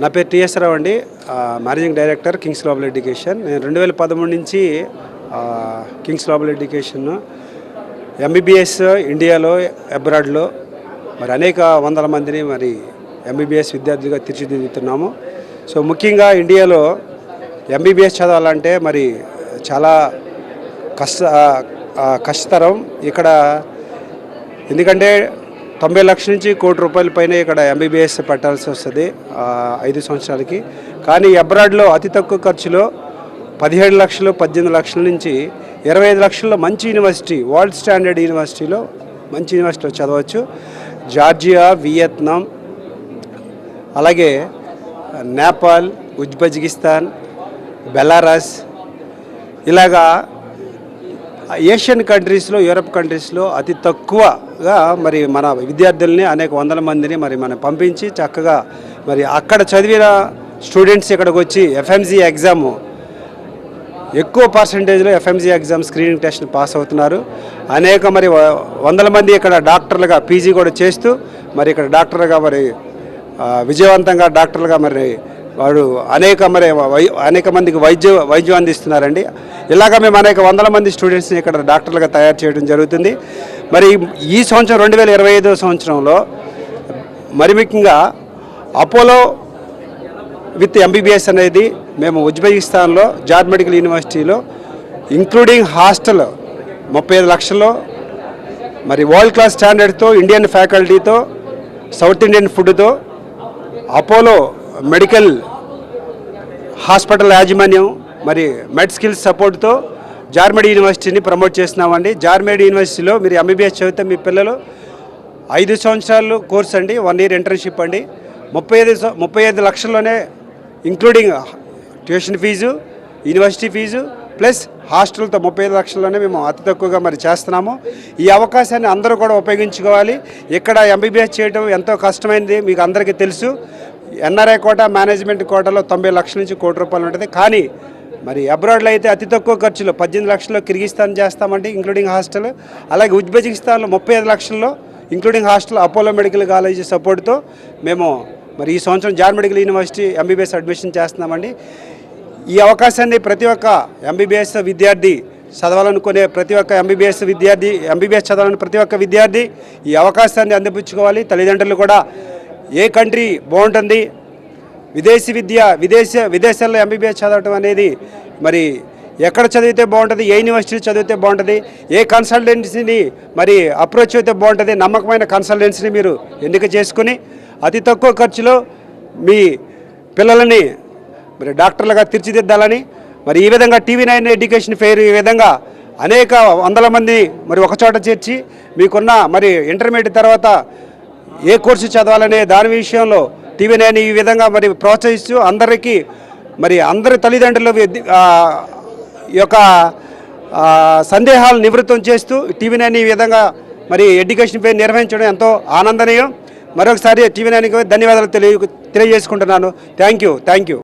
నా పేరు టిఎస్ రావు అండి, managing director Kings global education. నేను 2013 నుంచి కింగ్స్ గ్లోబల్ ఎడ్యుకేషన్ ఎంబీబీఎస్ ఇండియాలో అబ్రాడ్లో మరి అనేక వందల మందిని మరి ఎంబీబీఎస్ విద్యార్థులుగా తీర్చిదిద్దుతున్నాము. సో ముఖ్యంగా ఇండియాలో ఎంబీబీఎస్ చదవాలంటే మరి చాలా కష్టతరం ఇక్కడ. ఎందుకంటే 90 లక్షల నుంచి ₹1 కోటి పైన ఇక్కడ ఎంబీబీఎస్ పెట్టాల్సి వస్తుంది 5 సంవత్సరాలకి. కానీ అబ్రాడ్లో అతి తక్కువ ఖర్చులో 17 లక్షలు 18 లక్షల నుంచి 25 లక్షల్లో మంచి యూనివర్సిటీ, వరల్డ్ స్టాండర్డ్ యూనివర్సిటీలో మంచి యూనివర్సిటీలో చదవచ్చు. జార్జియా, వియత్నాం, అలాగే నేపాల్, ఉజ్బెకిస్తాన్, బెలారస్, ఇలాగా ఏషియన్ కంట్రీస్లో, యూరప్ కంట్రీస్లో అతి తక్కువగా మరి మన విద్యార్థుల్ని అనేక వందల మందిని మరి మనం పంపించి చక్కగా మరి అక్కడ చదివిన స్టూడెంట్స్ ఇక్కడికి వచ్చి ఎఫ్ఎంసీ ఎగ్జామ్ ఎక్కువ పర్సంటేజ్లో FMC exam screening test pass అవుతున్నారు. అనేక మరి వందల మంది ఇక్కడ డాక్టర్లుగా పీజీ కూడా చేస్తూ మరి ఇక్కడ డాక్టర్గా మరి విజయవంతంగా డాక్టర్లుగా మరి వాడు అనేక మందికి వైద్యం అందిస్తున్నారండి. ఇలాగ మేము అనేక వందల మంది స్టూడెంట్స్ని ఇక్కడ డాక్టర్లుగా తయారు చేయడం జరుగుతుంది. మరి ఈ సంవత్సరం 2025 సంవత్సరంలో మరి ముఖ్యంగా అపోలో విత్ ఎంబీబీఎస్ అనేది మేము ఉజ్బెకిస్తాన్లో జార్జ్ మెడికల్ యూనివర్సిటీలో ఇంక్లూడింగ్ హాస్టల్ 35 లక్షల్లో మరి వరల్డ్ క్లాస్ స్టాండర్డ్తో, ఇండియన్ ఫ్యాకల్టీతో, సౌత్ ఇండియన్ ఫుడ్తో, అపోలో మెడికల్ హాస్పిటల్ యాజమాన్యం మరి మెడ్ స్కిల్స్ సపోర్ట్తో జార్మెడ్ యూనివర్సిటీని ప్రమోట్ చేస్తున్నామండి. జార్మెడ్ యూనివర్సిటీలో మీరు ఎంబీబీఎస్ చదివితే మీ పిల్లలు 5 సంవత్సరాలు కోర్స్ అండి, 1 ఇయర్ ఇంటర్న్షిప్ అండి. 35 లక్షల్లోనే including tuition fee, university fee plus హాస్టల్తో 35 లక్షల్లోనే మేము అతి తక్కువగా మరి చేస్తున్నాము. ఈ అవకాశాన్ని అందరూ కూడా ఉపయోగించుకోవాలి. ఇక్కడ ఎంబీబీఎస్ చేయడం ఎంతో కష్టమైనది మీకు అందరికీ తెలుసు. ఎన్ఆర్ఐ కోటా, మేనేజ్మెంట్ కోటాలో 90 లక్షల నుంచి ₹1 కోటి ఉంటుంది. కానీ మరి అబ్రాడ్లో అయితే అతి తక్కువ ఖర్చులో 18 లక్షల్లో కిర్గిస్తాన్ చేస్తామండి ఇంక్లూడింగ్ హాస్టల్. అలాగే ఉజ్బెకిస్తాన్లో 35 లక్షల్లో including hostel Apollo medical college సపోర్ట్తో మేము మరి ఈ సంవత్సరం George medical university MBBS admission చేస్తున్నామండి. ఈ అవకాశాన్ని ప్రతి ఒక్క ఎంబీబీఎస్ విద్యార్థి చదవాలనుకునే ప్రతి ఒక్క ఎంబీబీఎస్ చదవాలని ప్రతి ఒక్క విద్యార్థి ఈ అవకాశాన్ని అందిపుచ్చుకోవాలి. తల్లిదండ్రులు కూడా ఏ కంట్రీ బాగుంటుంది, విదేశాల్లో ఎంబీబీఎస్ చదవటం అనేది మరి ఎక్కడ చదివితే బాగుంటుంది, ఏ యూనివర్సిటీ చదివితే బాగుంటుంది, ఏ కన్సల్టెన్సీని మరి అప్రోచ్ అయితే బాగుంటుంది, నమ్మకమైన కన్సల్టెన్సీని మీరు ఎన్నిక చేసుకుని అతి తక్కువ ఖర్చులో మీ పిల్లలని మరి డాక్టర్లుగా తీర్చిదిద్దాలని మరి ఈ విధంగా TV9 ఎడ్యుకేషన్ ఫెయిర్ ఈ విధంగా అనేక వందల మంది మరి ఒకచోట చేర్చి మీకున్న మరి ఇంటర్మీడియట్ తర్వాత ఏ కోర్సు చదవాలనే దాని విషయంలో TV9 ఈ విధంగా మరి ప్రోత్సహిస్తూ అందరికీ మరి అందరి తల్లిదండ్రుల యొక్క సందేహాలు నివృత్తం చేస్తూ TV9 ఈ విధంగా మరి ఎడ్యుకేషన్ ఫెయిర్ నిర్వహించడం ఎంతో ఆనందనీయం. మరొకసారి TV9కి ధన్యవాదాలు తెలియజేసుకుంటున్నాను. Thank you.